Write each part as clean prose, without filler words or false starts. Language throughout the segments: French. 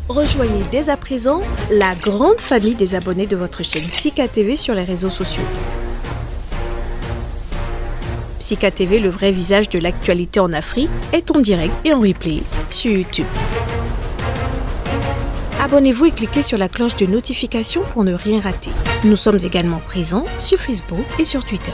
Rejoignez dès à présent la grande famille des abonnés de votre chaîne Sika TV sur les réseaux sociaux. Sika TV, le vrai visage de l'actualité en Afrique, est en direct et en replay sur YouTube. Abonnez-vous et cliquez sur la cloche de notification pour ne rien rater. Nous sommes également présents sur Facebook et sur Twitter.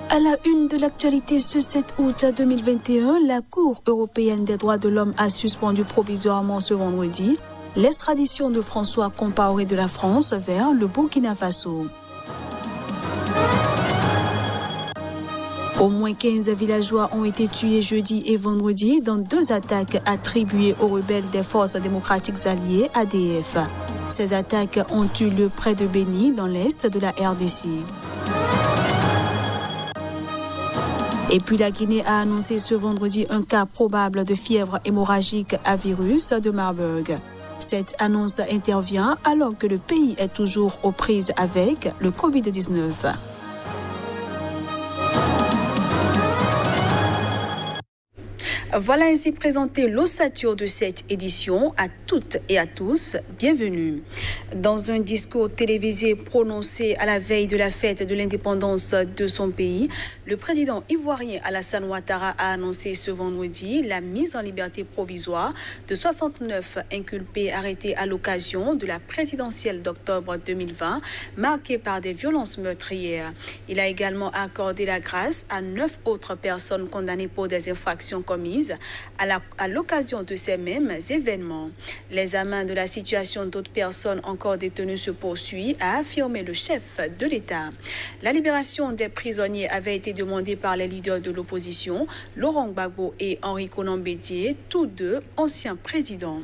À la une de l'actualité ce 7 août 2021, la Cour européenne des droits de l'homme a suspendu provisoirement ce vendredi l'extradition de François Compaoré de la France vers le Burkina Faso. Au moins 15 villageois ont été tués jeudi et vendredi dans 2 attaques attribuées aux rebelles des forces démocratiques alliées ADF. Ces attaques ont eu lieu près de Beni, dans l'est de la RDC. Et puis la Guinée a annoncé ce vendredi un cas probable de fièvre hémorragique à virus de Marburg. Cette annonce intervient alors que le pays est toujours aux prises avec le Covid-19. Voilà ainsi présenté l'ossature de cette édition. À toutes et à tous, bienvenue. Dans un discours télévisé prononcé à la veille de la fête de l'indépendance de son pays, le président ivoirien Alassane Ouattara a annoncé ce vendredi la mise en liberté provisoire de 69 inculpés arrêtés à l'occasion de la présidentielle d'octobre 2020, marquée par des violences meurtrières. Il a également accordé la grâce à 9 autres personnes condamnées pour des infractions commises à l'occasion de ces mêmes événements. L'examen de la situation d'autres personnes encore détenues se poursuit, a affirmé le chef de l'État. La libération des prisonniers avait été demandée par les leaders de l'opposition, Laurent Gbagbo et Henri Konan Bédié, tous deux anciens présidents.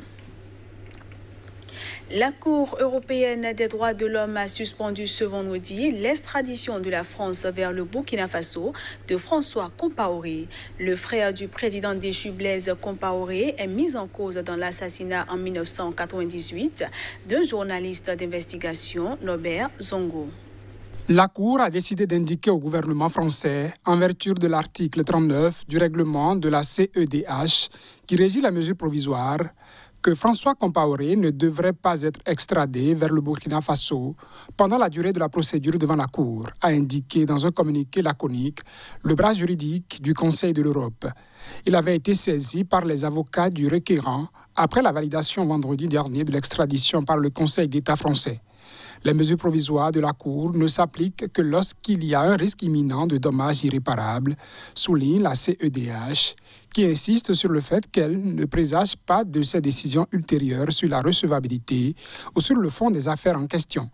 La Cour européenne des droits de l'homme a suspendu ce vendredi l'extradition de la France vers le Burkina Faso de François Compaoré. Le frère du président déchu Blaise Compaoré est mis en cause dans l'assassinat en 1998 d'un journaliste d'investigation, Norbert Zongo. La Cour a décidé d'indiquer au gouvernement français, en vertu de l'article 39 du règlement de la CEDH qui régit la mesure provisoire, que François Compaoré ne devrait pas être extradé vers le Burkina Faso pendant la durée de la procédure devant la Cour, a indiqué dans un communiqué laconique le bras juridique du Conseil de l'Europe. Il avait été saisi par les avocats du requérant après la validation vendredi dernier de l'extradition par le Conseil d'État français. Les mesures provisoires de la Cour ne s'appliquent que lorsqu'il y a un risque imminent de dommages irréparables, souligne la CEDH, qui insiste sur le fait qu'elle ne présage pas de ses décisions ultérieures sur la recevabilité ou sur le fond des affaires en question.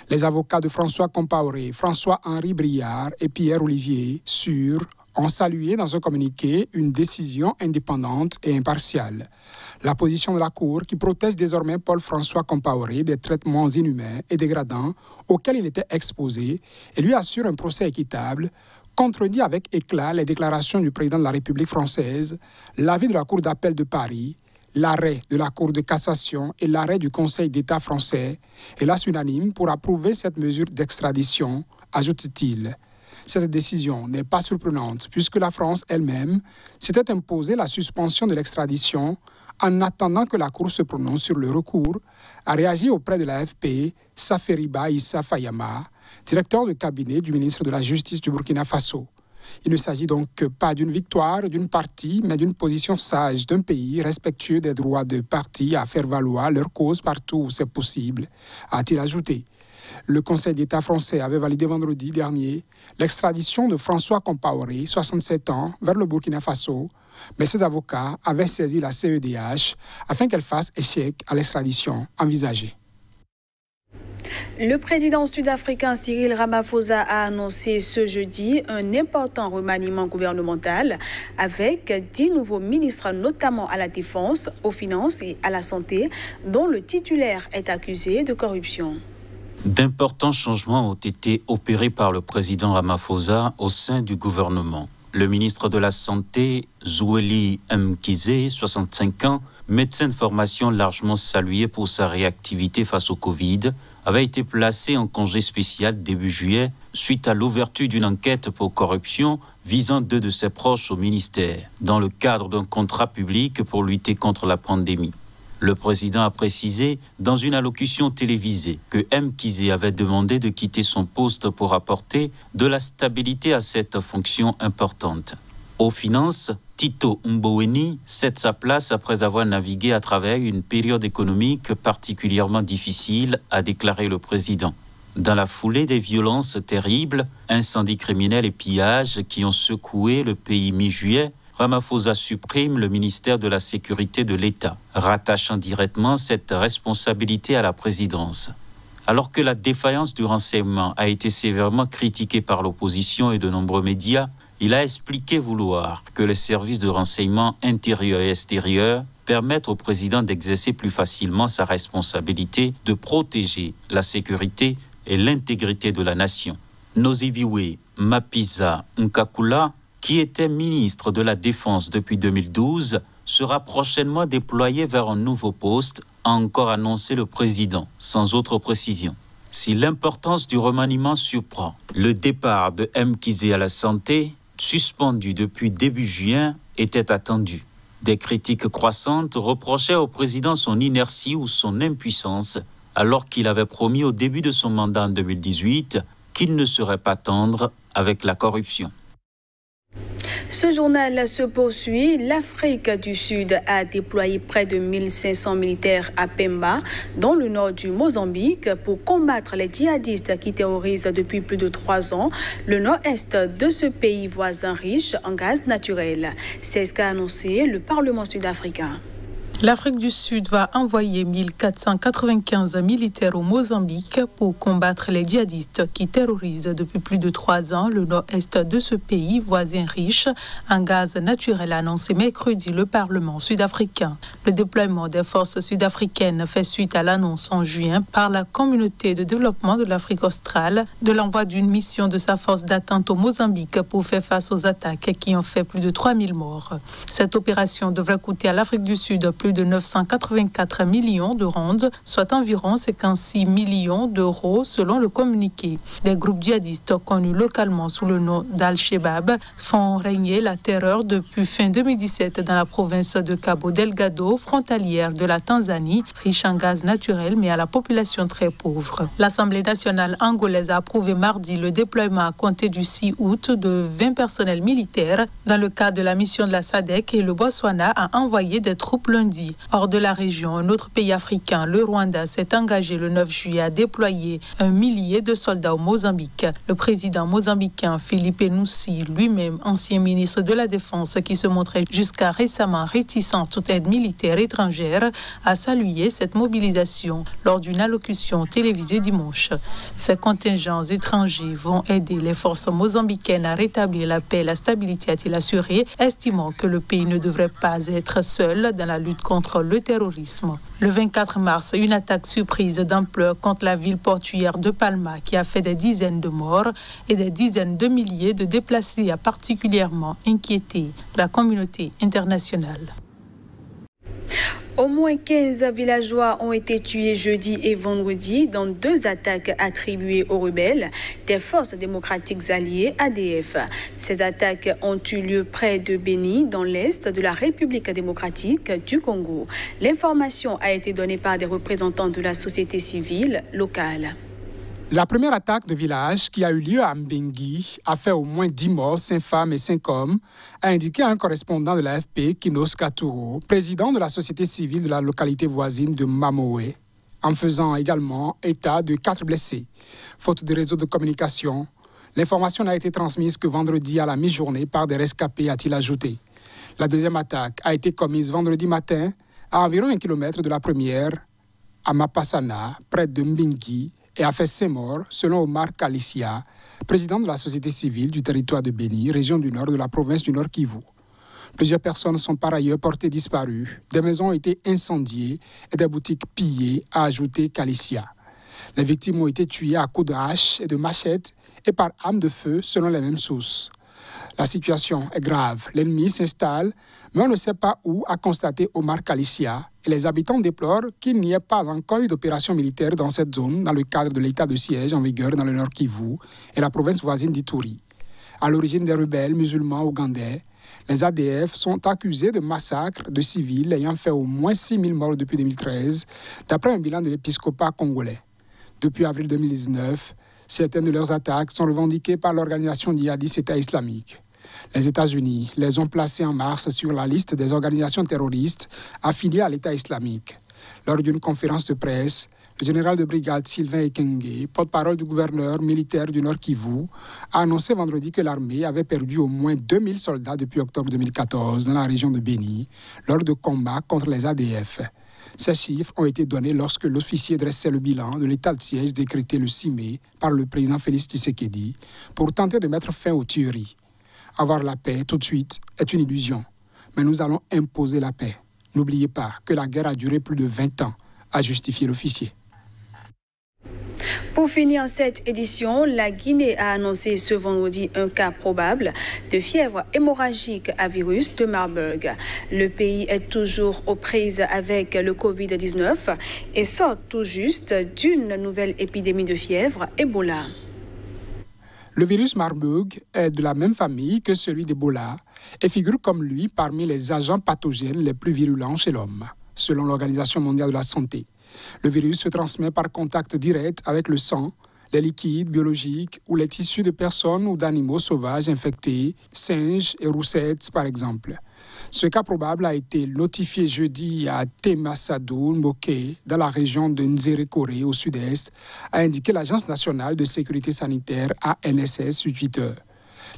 Les avocats de François Compaoré, François-Henri Briard et Pierre Olivier ont salué dans un communiqué une décision indépendante et impartiale. La position de la Cour, qui protège désormais Paul-François Compaoré des traitements inhumains et dégradants auxquels il était exposé et lui assure un procès équitable, contredit avec éclat les déclarations du président de la République française, l'avis de la Cour d'appel de Paris, l'arrêt de la Cour de cassation et l'arrêt du Conseil d'État français, hélas unanime pour approuver cette mesure d'extradition, ajoute-t-il. Cette décision n'est pas surprenante puisque la France elle-même s'était imposée la suspension de l'extradition en attendant que la Cour se prononce sur le recours, a réagi auprès de l'AFP Saferiba Issa Fayama, directeur de cabinet du ministre de la Justice du Burkina Faso. Il ne s'agit donc pas d'une victoire d'une partie, mais d'une position sage d'un pays respectueux des droits de parties à faire valoir leur cause partout où c'est possible, a-t-il ajouté. Le Conseil d'État français avait validé vendredi dernier l'extradition de François Compaoré, 67 ans, vers le Burkina Faso, mais ses avocats avaient saisi la CEDH afin qu'elle fasse échec à l'extradition envisagée. Le président sud-africain Cyril Ramaphosa a annoncé ce jeudi un important remaniement gouvernemental avec 10 nouveaux ministres, notamment à la Défense, aux Finances et à la Santé, dont le titulaire est accusé de corruption. D'importants changements ont été opérés par le président Ramaphosa au sein du gouvernement. Le ministre de la Santé, Zweli Mkhize, 65 ans, médecin de formation largement salué pour sa réactivité face au Covid, avait été placé en congé spécial début juillet suite à l'ouverture d'une enquête pour corruption visant 2 de ses proches au ministère, dans le cadre d'un contrat public pour lutter contre la pandémie. Le président a précisé dans une allocution télévisée que M. Kizé avait demandé de quitter son poste pour apporter de la stabilité à cette fonction importante. Aux finances, Tito Mboweni cède sa place après avoir navigué à travers une période économique particulièrement difficile, a déclaré le président. Dans la foulée des violences terribles, incendies criminels et pillages qui ont secoué le pays mi-juillet, Ramaphosa supprime le ministère de la Sécurité de l'État, rattachant directement cette responsabilité à la présidence. Alors que la défaillance du renseignement a été sévèrement critiquée par l'opposition et de nombreux médias, il a expliqué vouloir que les services de renseignement intérieur et extérieur permettent au président d'exercer plus facilement sa responsabilité de protéger la sécurité et l'intégrité de la nation. Noziviwe Mapiza Nkakula, qui était ministre de la Défense depuis 2012, sera prochainement déployé vers un nouveau poste, a encore annoncé le président, sans autre précision. Si l'importance du remaniement surprend, le départ de M. Kizé à la santé, suspendu depuis début juin, était attendu. Des critiques croissantes reprochaient au président son inertie ou son impuissance, alors qu'il avait promis au début de son mandat en 2018 qu'il ne serait pas tendre avec la corruption. Ce journal se poursuit. L'Afrique du Sud a déployé près de 1500 militaires à Pemba, dans le nord du Mozambique, pour combattre les djihadistes qui terrorisent depuis plus de 3 ans le nord-est de ce pays voisin riche en gaz naturel. C'est ce qu'a annoncé le Parlement sud-africain. L'Afrique du Sud va envoyer 1495 militaires au Mozambique pour combattre les djihadistes qui terrorisent depuis plus de 3 ans le nord-est de ce pays voisin riche en gaz naturel, a annoncé mercredi le Parlement sud-africain. Le déploiement des forces sud-africaines fait suite à l'annonce en juin par la communauté de développement de l'Afrique australe de l'envoi d'une mission de sa force d'attente au Mozambique pour faire face aux attaques qui ont fait plus de 3000 morts. Cette opération devrait coûter à l'Afrique du Sud plus de 984 millions de rands, soit environ 56 millions d'euros selon le communiqué. Des groupes djihadistes connus localement sous le nom d'Al-Shabaab font régner la terreur depuis fin 2017 dans la province de Cabo Delgado, frontalière de la Tanzanie, riche en gaz naturel mais à la population très pauvre. L'Assemblée nationale angolaise a approuvé mardi le déploiement à compter du 6 août de 20 personnels militaires dans le cadre de la mission de la SADC, et le Botswana a envoyé des troupes lundi. Hors de la région, un autre pays africain, le Rwanda, s'est engagé le 9 juillet à déployer 1 millier de soldats au Mozambique. Le président mozambicain Filipe Nyusi, lui-même ancien ministre de la Défense qui se montrait jusqu'à récemment réticent à toute aide militaire étrangère, a salué cette mobilisation lors d'une allocution télévisée dimanche. Ces contingents étrangers vont aider les forces mozambicaines à rétablir la paix et la stabilité, a-t-il assuré, estimant que le pays ne devrait pas être seul dans la lutte contre le terrorisme. Le 24 mars, une attaque surprise d'ampleur contre la ville portuaire de Palma qui a fait des dizaines de morts et des dizaines de milliers de déplacés a particulièrement inquiété la communauté internationale. Au moins 15 villageois ont été tués jeudi et vendredi dans 2 attaques attribuées aux rebelles des forces démocratiques alliées ADF. Ces attaques ont eu lieu près de Beni, dans l'est de la République démocratique du Congo. L'information a été donnée par des représentants de la société civile locale. La première attaque de village qui a eu lieu à Mbengi a fait au moins 10 morts, 5 femmes et 5 hommes, a indiqué un correspondant de l'AFP, Kinos Katuro, président de la société civile de la localité voisine de Mamoé, en faisant également état de 4 blessés. Faute de réseau de communication, l'information n'a été transmise que vendredi à la mi-journée par des rescapés, a-t-il ajouté. La deuxième attaque a été commise vendredi matin à environ 1 kilomètre de la première, à Mapasana, près de Mbengi, et a fait 5 morts, selon Omar Kalissia, président de la société civile du territoire de Beni, région du nord de la province du Nord Kivu. Plusieurs personnes sont par ailleurs portées disparues. Des maisons ont été incendiées et des boutiques pillées, a ajouté Kalissia. Les victimes ont été tuées à coups de hache et de machette et par arme de feu, selon les mêmes sources. La situation est grave. L'ennemi s'installe, mais on ne sait pas où, a constaté Omar Kalicia. Et les habitants déplorent qu'il n'y ait pas encore eu d'opération militaire dans cette zone dans le cadre de l'état de siège en vigueur dans le Nord Kivu et la province voisine d'Ituri. À l'origine des rebelles musulmans ougandais, les ADF sont accusés de massacres de civils ayant fait au moins 6 000 morts depuis 2013, d'après un bilan de l'épiscopat congolais. Depuis avril 2019, certaines de leurs attaques sont revendiquées par l'organisation djihadiste État islamique. Les États-Unis les ont placées en mars sur la liste des organisations terroristes affiliées à l'État islamique. Lors d'une conférence de presse, le général de brigade Sylvain Ekenge, porte-parole du gouverneur militaire du Nord Kivu, a annoncé vendredi que l'armée avait perdu au moins 2000 soldats depuis octobre 2014 dans la région de Béni, lors de combats contre les ADF. Ces chiffres ont été donnés lorsque l'officier dressait le bilan de l'état de siège décrété le 6 mai par le président Félix Tshisekedi pour tenter de mettre fin aux tueries. Avoir la paix tout de suite est une illusion, mais nous allons imposer la paix. N'oubliez pas que la guerre a duré plus de 20 ans, a justifié l'officier. Pour finir cette édition, la Guinée a annoncé ce vendredi un cas probable de fièvre hémorragique à virus de Marburg. Le pays est toujours aux prises avec le Covid-19 et sort tout juste d'une nouvelle épidémie de fièvre Ebola. Le virus Marburg est de la même famille que celui d'Ebola et figure comme lui parmi les agents pathogènes les plus virulents chez l'homme, selon l'Organisation mondiale de la santé. Le virus se transmet par contact direct avec le sang, les liquides biologiques ou les tissus de personnes ou d'animaux sauvages infectés, singes et roussettes par exemple. Ce cas probable a été notifié jeudi à Temasadou Mboké, dans la région de Nzérékoré au sud-est, a indiqué l'Agence nationale de sécurité sanitaire ANSS sur Twitter.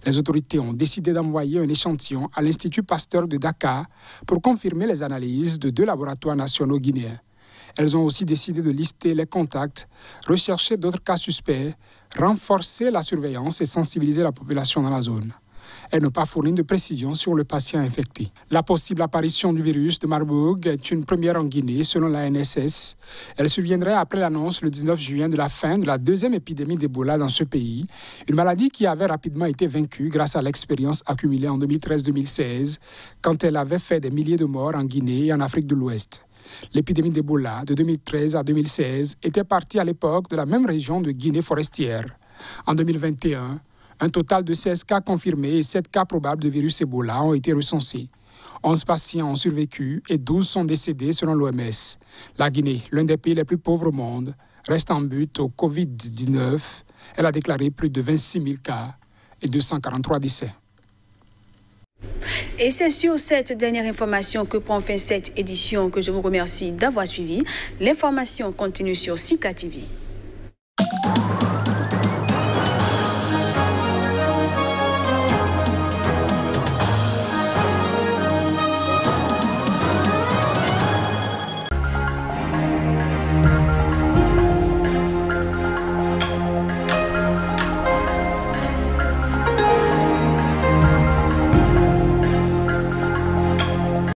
Les autorités ont décidé d'envoyer un échantillon à l'Institut Pasteur de Dakar pour confirmer les analyses de 2 laboratoires nationaux guinéens. Elles ont aussi décidé de lister les contacts, rechercher d'autres cas suspects, renforcer la surveillance et sensibiliser la population dans la zone. Elles n'ont pas fourni de précisions sur le patient infecté. La possible apparition du virus de Marburg est une première en Guinée, selon la NSS. Elle surviendrait après l'annonce le 19 juin de la fin de la 2e épidémie d'Ebola dans ce pays, une maladie qui avait rapidement été vaincue grâce à l'expérience accumulée en 2013-2016, quand elle avait fait des milliers de morts en Guinée et en Afrique de l'Ouest. L'épidémie d'Ebola de 2013 à 2016 était partie à l'époque de la même région de Guinée forestière. En 2021, un total de 16 cas confirmés et 7 cas probables de virus Ebola ont été recensés. 11 patients ont survécu et 12 sont décédés selon l'OMS. La Guinée, l'un des pays les plus pauvres au monde, reste en butte au Covid-19. Elle a déclaré plus de 26 000 cas et 243 décès. Et c'est sur cette dernière information que prend fin cette édition que je vous remercie d'avoir suivi. L'information continue sur Sika TV.